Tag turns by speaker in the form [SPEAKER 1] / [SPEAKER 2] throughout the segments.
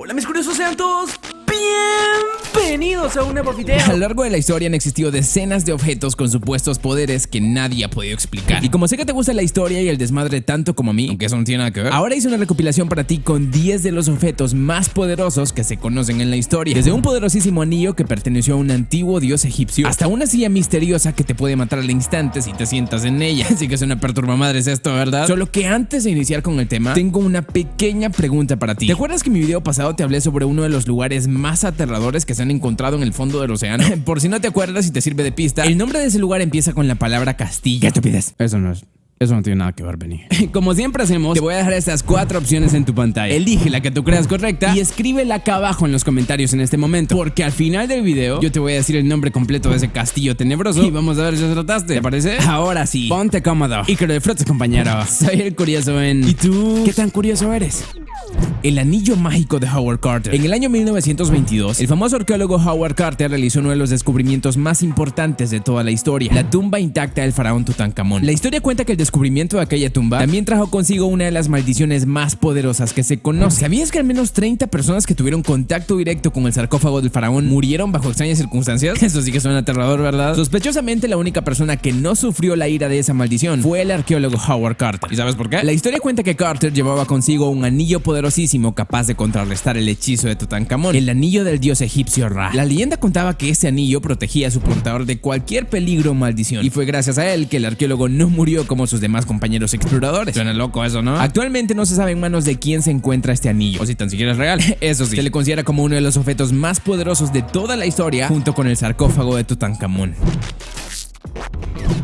[SPEAKER 1] Hola mis curiosos, sean todos bienvenidos a un nuevo video.
[SPEAKER 2] A lo largo de la historia han existido decenas de objetos con supuestos poderes que nadie ha podido explicar. Y como sé que te gusta la historia y el desmadre tanto como a mí, aunque eso no tiene nada que ver, ahora hice una recopilación para ti con 10 de los objetos más poderosos que se conocen en la historia. Desde un poderosísimo anillo que perteneció a un antiguo dios egipcio, hasta una silla misteriosa que te puede matar al instante si te sientas en ella. Así que es una perturbamadre esto, ¿verdad? Solo que antes de iniciar con el tema, tengo una pequeña pregunta para ti. ¿Te acuerdas que en mi video pasado te hablé sobre uno de los lugares más aterradores que se han encontrado en el fondo del océano? Por si no te acuerdas y te sirve de pista, el nombre de ese lugar empieza con la palabra Castilla. ¿Qué estupidez? Eso no tiene nada que ver, Benny. Como siempre hacemos, te voy a dejar estas 4 opciones en tu pantalla. Elige la que tú creas correcta y escríbela acá abajo en los comentarios en este momento, porque al final del video yo te voy a decir el nombre completo de ese castillo tenebroso y vamos a ver si acertaste. ¿Te parece? Ahora sí, ponte cómodo y que lo disfrutes, compañero. Soy el curioso en... ¿Y tú? ¿Qué tan curioso eres? El anillo mágico de Howard Carter. En el año 1922, el famoso arqueólogo Howard Carter realizó uno de los descubrimientos más importantes de toda la historia: la tumba intacta del faraón Tutankamón. La historia cuenta que el descubrimiento de aquella tumba también trajo consigo una de las maldiciones más poderosas que se conoce. ¿Sabías que al menos 30 personas que tuvieron contacto directo con el sarcófago del faraón murieron bajo extrañas circunstancias? Eso sí que suena aterrador, ¿verdad? Sospechosamente, la única persona que no sufrió la ira de esa maldición fue el arqueólogo Howard Carter. ¿Y sabes por qué? La historia cuenta que Carter llevaba consigo un anillo poderosísimo capaz de contrarrestar el hechizo de Tutankamón, el anillo del dios egipcio Ra. La leyenda contaba que este anillo protegía a su portador de cualquier peligro o maldición, y fue gracias a él que el arqueólogo no murió como sus demás compañeros exploradores. Suena loco eso, ¿no? Actualmente no se sabe en manos de quién se encuentra este anillo, o si tan siquiera es real. Eso sí, se le considera como uno de los objetos más poderosos de toda la historia, junto con el sarcófago de Tutankamón.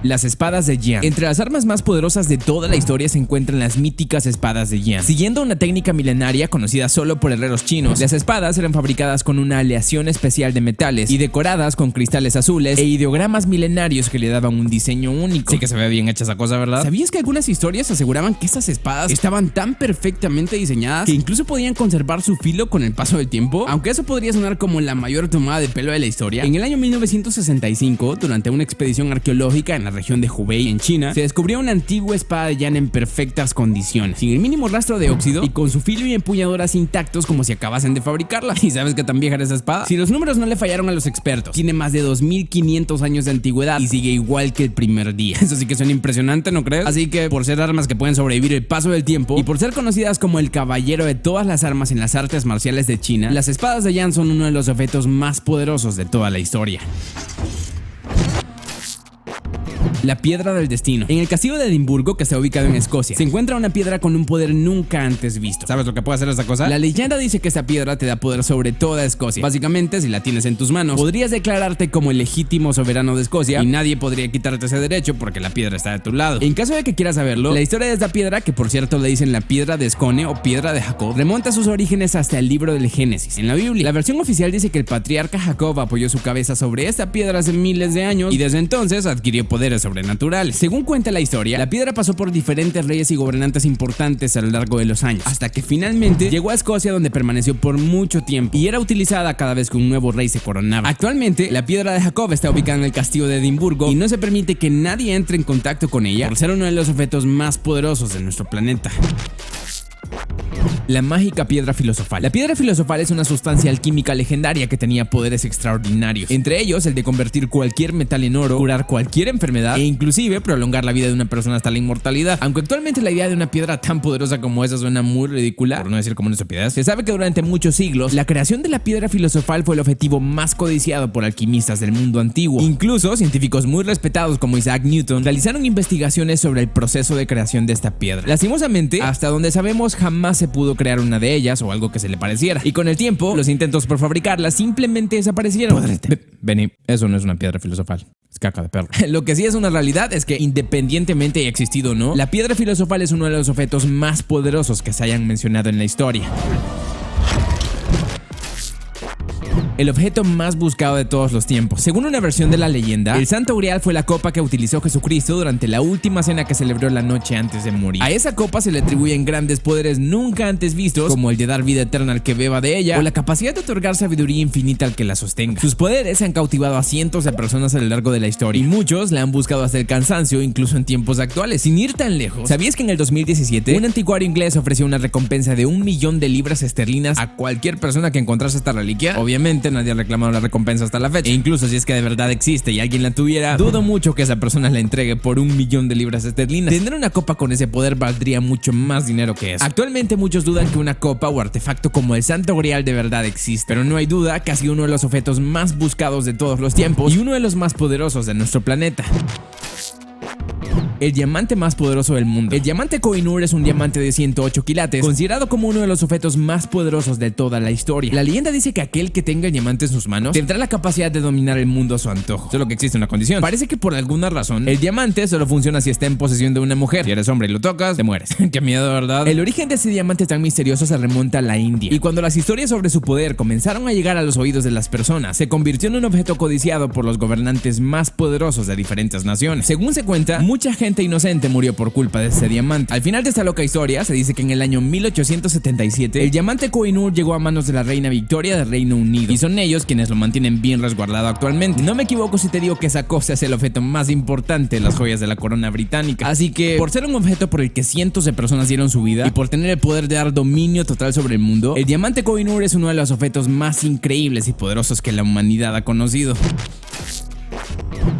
[SPEAKER 2] Las espadas de Jian. Entre las armas más poderosas de toda la historia se encuentran las míticas espadas de Jian. Siguiendo una técnica milenaria conocida solo por herreros chinos, las espadas eran fabricadas con una aleación especial de metales y decoradas con cristales azules e ideogramas milenarios que le daban un diseño único. Sí que se ve bien hecha esa cosa, ¿verdad? ¿Sabías que algunas historias aseguraban que esas espadas estaban tan perfectamente diseñadas que incluso podían conservar su filo con el paso del tiempo? Aunque eso podría sonar como la mayor tomada de pelo de la historia, en el año 1965, durante una expedición arqueológica en la región de Hubei, en China, se descubrió una antigua espada de Jian en perfectas condiciones, sin el mínimo rastro de óxido y con su filo y empuñaduras intactos como si acabasen de fabricarla. ¿Y sabes qué tan vieja era esa espada? Si los números no le fallaron a los expertos, tiene más de 2500 años de antigüedad y sigue igual que el primer día. Eso sí que suena impresionante, ¿no crees? Así que, por ser armas que pueden sobrevivir el paso del tiempo y por ser conocidas como el caballero de todas las armas en las artes marciales de China, las espadas de Jian son uno de los objetos más poderosos de toda la historia. La piedra del destino. En el castillo de Edimburgo, que está ubicado en Escocia, se encuentra una piedra con un poder nunca antes visto. ¿Sabes lo que puede hacer esta cosa? La leyenda dice que esta piedra te da poder sobre toda Escocia. Básicamente, si la tienes en tus manos, podrías declararte como el legítimo soberano de Escocia y nadie podría quitarte ese derecho porque la piedra está de tu lado. En caso de que quieras saberlo, la historia de esta piedra, que por cierto le dicen la piedra de Scone o piedra de Jacob, remonta sus orígenes hasta el libro del Génesis, en la Biblia. La versión oficial dice que el patriarca Jacob apoyó su cabeza sobre esta piedra hace miles de años y desde entonces adquirió poderes sobrenaturales. Según cuenta la historia, la piedra pasó por diferentes reyes y gobernantes importantes a lo largo de los años, hasta que finalmente llegó a Escocia, donde permaneció por mucho tiempo y era utilizada cada vez que un nuevo rey se coronaba. Actualmente, la piedra de Jacob está ubicada en el castillo de Edimburgo y no se permite que nadie entre en contacto con ella por ser uno de los objetos más poderosos de nuestro planeta. La mágica piedra filosofal. La piedra filosofal es una sustancia alquímica legendaria que tenía poderes extraordinarios, entre ellos el de convertir cualquier metal en oro, curar cualquier enfermedad e inclusive prolongar la vida de una persona hasta la inmortalidad. Aunque actualmente la idea de una piedra tan poderosa como esa suena muy ridícula, por no decir como una estupidez, se sabe que durante muchos siglos la creación de la piedra filosofal fue el objetivo más codiciado por alquimistas del mundo antiguo. Incluso científicos muy respetados como Isaac Newton realizaron investigaciones sobre el proceso de creación de esta piedra. Lastimosamente, hasta donde sabemos, jamás se pudo crear una de ellas o algo que se le pareciera, y con el tiempo los intentos por fabricarla simplemente desaparecieron. Benny, eso no es una piedra filosofal, es caca de perro. Lo que sí es una realidad es que, independientemente haya existido o no, la piedra filosofal es uno de los objetos más poderosos que se hayan mencionado en la historia. El objeto más buscado de todos los tiempos. Según una versión de la leyenda, el Santo Grial fue la copa que utilizó Jesucristo durante la última cena que celebró la noche antes de morir. A esa copa se le atribuyen grandes poderes nunca antes vistos, como el de dar vida eterna al que beba de ella, o la capacidad de otorgar sabiduría infinita al que la sostenga. Sus poderes han cautivado a cientos de personas a lo largo de la historia, y muchos la han buscado hasta el cansancio, incluso en tiempos actuales. Sin ir tan lejos, ¿sabías que en el 2017 un anticuario inglés ofreció una recompensa de 1 millón de libras esterlinas a cualquier persona que encontrase esta reliquia? Obviamente nadie ha reclamado la recompensa hasta la fecha, e incluso si es que de verdad existe y alguien la tuviera, dudo mucho que esa persona la entregue por 1 millón de libras esterlinas. Tener una copa con ese poder valdría mucho más dinero que eso. Actualmente muchos dudan que una copa o artefacto como el Santo Grial de verdad existe, pero no hay duda que ha sido uno de los objetos más buscados de todos los tiempos y uno de los más poderosos de nuestro planeta. El diamante más poderoso del mundo. El diamante Koh-i-Noor es un diamante de 108 quilates, considerado como uno de los objetos más poderosos de toda la historia. La leyenda dice que aquel que tenga el diamante en sus manos tendrá la capacidad de dominar el mundo a su antojo. Solo que existe una condición. Parece que por alguna razón, el diamante solo funciona si está en posesión de una mujer. Si eres hombre y lo tocas, te mueres. Qué miedo, ¿verdad? El origen de ese diamante tan misterioso se remonta a la India. Y cuando las historias sobre su poder comenzaron a llegar a los oídos de las personas, se convirtió en un objeto codiciado por los gobernantes más poderosos de diferentes naciones. Según se cuenta, mucha gente inocente murió por culpa de ese diamante. Al final de esta loca historia, se dice que en el año 1877, el diamante Koh-i-Noor llegó a manos de la reina Victoria del Reino Unido, y son ellos quienes lo mantienen bien resguardado actualmente. No me equivoco si te digo que esa cosa es el objeto más importante de las joyas de la corona británica. Así que, por ser un objeto por el que cientos de personas dieron su vida, y por tener el poder de dar dominio total sobre el mundo, el diamante Koh-i-Noor es uno de los objetos más increíbles y poderosos que la humanidad ha conocido.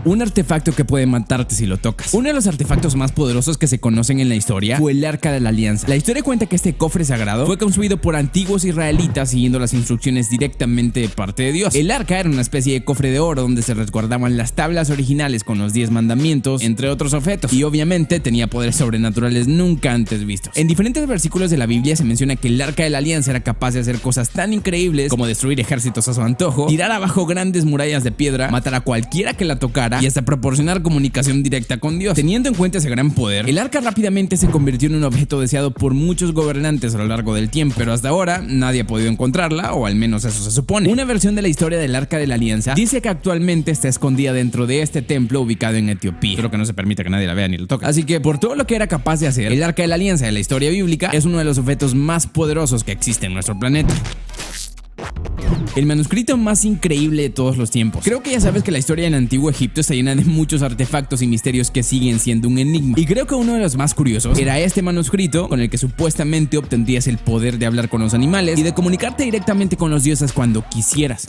[SPEAKER 2] Un artefacto que puede matarte si lo tocas. Uno de los artefactos más poderosos que se conocen en la historia fue el Arca de la Alianza. La historia cuenta que este cofre sagrado fue construido por antiguos israelitas siguiendo las instrucciones directamente de parte de Dios. El arca era una especie de cofre de oro donde se resguardaban las tablas originales con los 10 mandamientos, entre otros objetos, y obviamente tenía poderes sobrenaturales nunca antes vistos. En diferentes versículos de la Biblia se menciona que el Arca de la Alianza era capaz de hacer cosas tan increíbles como destruir ejércitos a su antojo, tirar abajo grandes murallas de piedra, matar a cualquiera que la tocara y hasta proporcionar comunicación directa con Dios. Teniendo en cuenta ese gran poder, el arca rápidamente se convirtió en un objeto deseado por muchos gobernantes a lo largo del tiempo, pero hasta ahora nadie ha podido encontrarla, o al menos eso se supone. Una versión de la historia del Arca de la Alianza dice que actualmente está escondida dentro de este templo ubicado en Etiopía, solo que no se permite que nadie la vea ni la toque. Así que por todo lo que era capaz de hacer, el Arca de la Alianza de la historia bíblica es uno de los objetos más poderosos que existe en nuestro planeta. El manuscrito más increíble de todos los tiempos. Creo que ya sabes que la historia en antiguo Egipto está llena de muchos artefactos y misterios que siguen siendo un enigma. Y creo que uno de los más curiosos era este manuscrito con el que supuestamente obtendrías el poder de hablar con los animales y de comunicarte directamente con los dioses cuando quisieras.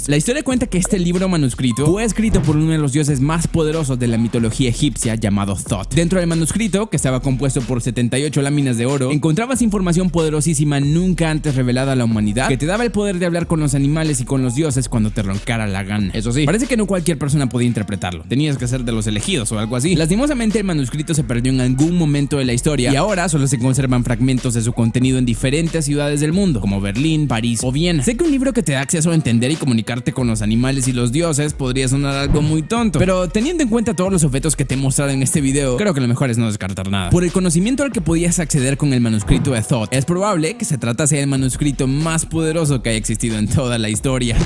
[SPEAKER 2] La historia cuenta que este libro manuscrito fue escrito por uno de los dioses más poderosos de la mitología egipcia llamado Thoth. Dentro del manuscrito, que estaba compuesto por 78 láminas de oro, encontrabas información poderosísima nunca antes revelada a la humanidad que te daba el poder de hablar con los animales y con los dioses cuando te roncara la gana. Eso sí, parece que no cualquier persona podía interpretarlo. Tenías que ser de los elegidos o algo así. Lastimosamente, el manuscrito se perdió en algún momento de la historia y ahora solo se conservan fragmentos de su contenido en diferentes ciudades del mundo, como Berlín, París o Viena. Sé que un libro que te da acceso a entender y comunicarte con los animales y los dioses podría sonar algo muy tonto, pero teniendo en cuenta todos los objetos que te he mostrado en este video, creo que lo mejor es no descartar nada. Por el conocimiento al que podías acceder con el manuscrito de Thoth, es probable que se tratase del manuscrito más poderoso que haya existido en toda la historia.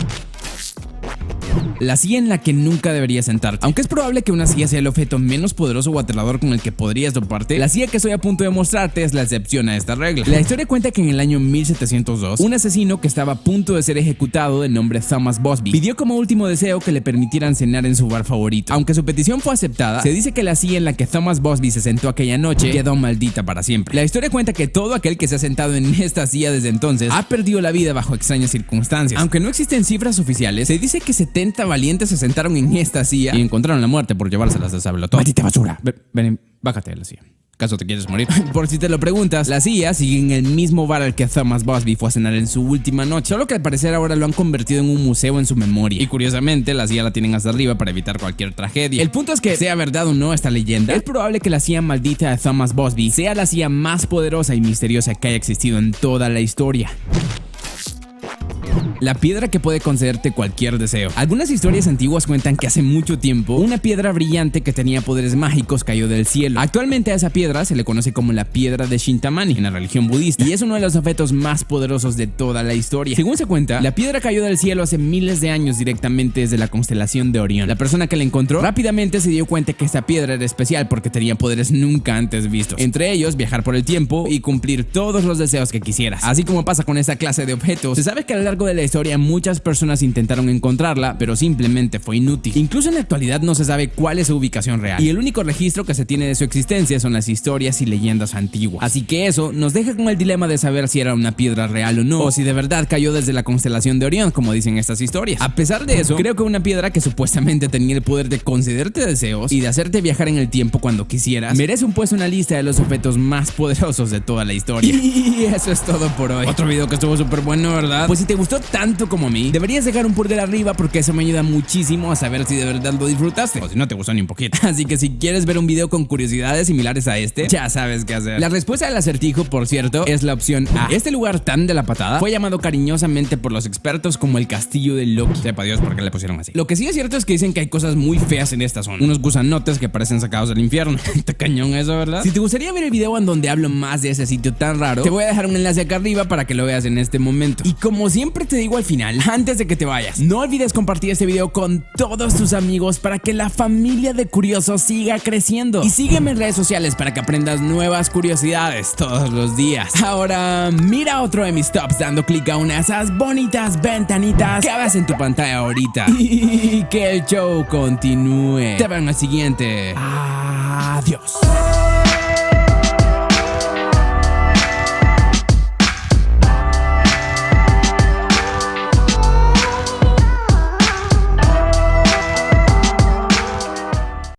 [SPEAKER 2] La silla en la que nunca deberías sentarte. Aunque es probable que una silla sea el objeto menos poderoso o aterrador con el que podrías toparte, la silla que estoy a punto de mostrarte es la excepción a esta regla. La historia cuenta que en el año 1702, un asesino que estaba a punto de ser ejecutado de nombre Thomas Busby pidió como último deseo que le permitieran cenar en su bar favorito. Aunque su petición fue aceptada, se dice que la silla en la que Thomas Busby se sentó aquella noche quedó maldita para siempre. La historia cuenta que todo aquel que se ha sentado en esta silla desde entonces ha perdido la vida bajo extrañas circunstancias. Aunque no existen cifras oficiales, se dice que 70 valientes se sentaron en esta silla y encontraron la muerte por llevárselas de sablotón. ¡Maldita basura! Ven, bájate de la silla. ¿Acaso te quieres morir? Por si te lo preguntas, la silla sigue en el mismo bar al que Thomas Busby fue a cenar en su última noche, solo que al parecer ahora lo han convertido en un museo en su memoria. Y curiosamente, la silla la tienen hasta arriba para evitar cualquier tragedia. El punto es que, sea verdad o no esta leyenda, es probable que la silla maldita de Thomas Busby sea la silla más poderosa y misteriosa que haya existido en toda la historia. la piedra que puede concederte cualquier deseo. Algunas historias antiguas cuentan que hace mucho tiempo una piedra brillante que tenía poderes mágicos cayó del cielo. Actualmente a esa piedra se le conoce como la piedra de Shintamani en la religión budista y es uno de los objetos más poderosos de toda la historia. Según se cuenta, la piedra cayó del cielo hace miles de años directamente desde la constelación de Orión. La persona que la encontró rápidamente se dio cuenta que esta piedra era especial porque tenía poderes nunca antes vistos, entre ellos viajar por el tiempo y cumplir todos los deseos que quisieras. Así como pasa con esta clase de objetos, se sabe que a lo largo de la historia muchas personas intentaron encontrarla, pero simplemente fue inútil. Incluso en la actualidad no se sabe cuál es su ubicación real y el único registro que se tiene de su existencia son las historias y leyendas antiguas. Así que eso nos deja con el dilema de saber si era una piedra real o no, o si de verdad cayó desde la constelación de Orión, como dicen estas historias. A pesar de eso, creo que una piedra que supuestamente tenía el poder de concederte deseos y de hacerte viajar en el tiempo cuando quisieras, merece un puesto en la lista de los objetos más poderosos de toda la historia. Y eso es todo por hoy. Otro video que estuvo súper bueno, ¿verdad? Pues si te gustó tanto como a mí, deberías dejar un pulgar arriba porque eso me ayuda muchísimo a saber si de verdad lo disfrutaste o si no te gustó ni un poquito. Así que si quieres ver un video con curiosidades similares a este, ya sabes qué hacer. La respuesta del acertijo, por cierto, es la opción A. Este lugar tan de la patada fue llamado cariñosamente por los expertos como el castillo de Loki. Sepa Dios por qué le pusieron así. Lo que sí es cierto es que dicen que hay cosas muy feas en esta zona. Unos gusanotes que parecen sacados del infierno. Está cañón eso, ¿verdad? Si te gustaría ver el video en donde hablo más de ese sitio tan raro, te voy a dejar un enlace acá arriba para que lo veas en este momento. Y como siempre te digo al final, antes de que te vayas, no olvides compartir este video con todos tus amigos para que la familia de curiosos siga creciendo. Y sígueme en redes sociales para que aprendas nuevas curiosidades todos los días. Ahora mira otro de mis tops dando clic a una de esas bonitas ventanitas que ves en tu pantalla ahorita. Y que el show continúe. Te veo en el siguiente. Adiós.